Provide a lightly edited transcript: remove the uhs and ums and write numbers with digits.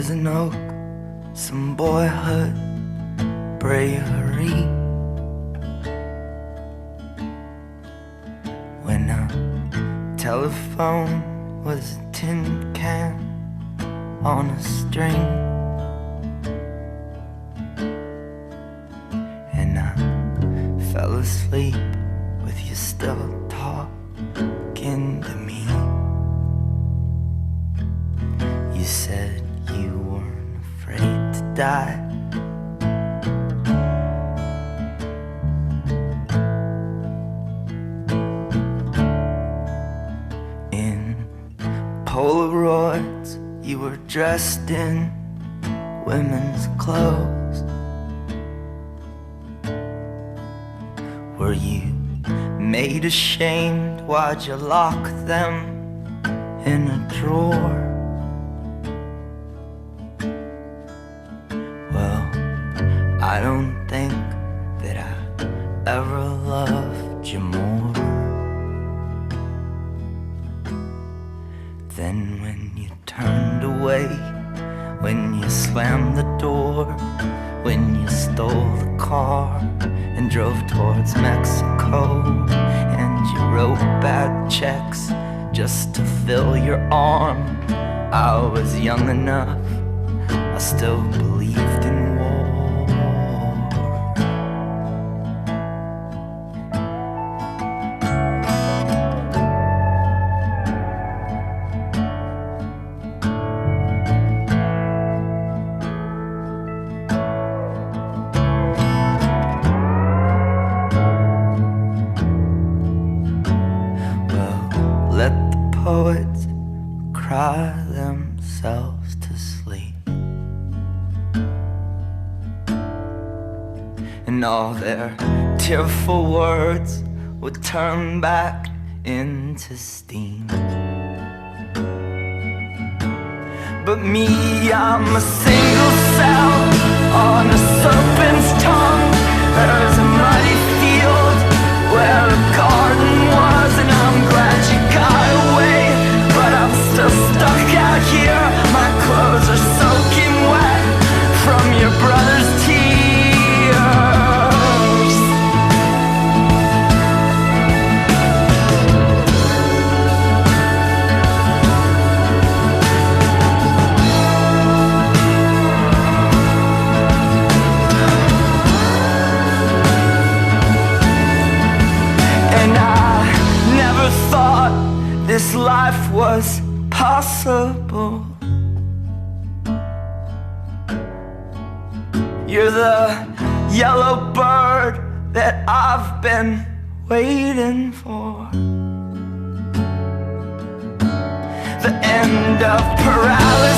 as an oak, some boyhood bravery. When a telephone was a tin can on a string, and I fell asleep with you still talking to me. You said you weren't afraid to die. In Polaroids, you were dressed in women's clothes. Were you made ashamed? Why'd you lock them in a drawer? Well, I don't think that I ever loved you more than when you turned away, when you slammed the door, when you stole the car and drove towards Mexico, and you wrote bad checks just to fill your arm. I was young enough, I still believed in war. Let the poets cry themselves to sleep, and all their tearful words would turn back into steam. But me, I'm a single cell on a serpent's tongue. There's a muddy field where a garden was, and I'm glad you got away, but I'm still stuck out here. My clothes are soaking wet from your brother's tears. And I never thought this life was possible. You're the yellow bird that I've been waiting for, the end of paralysis.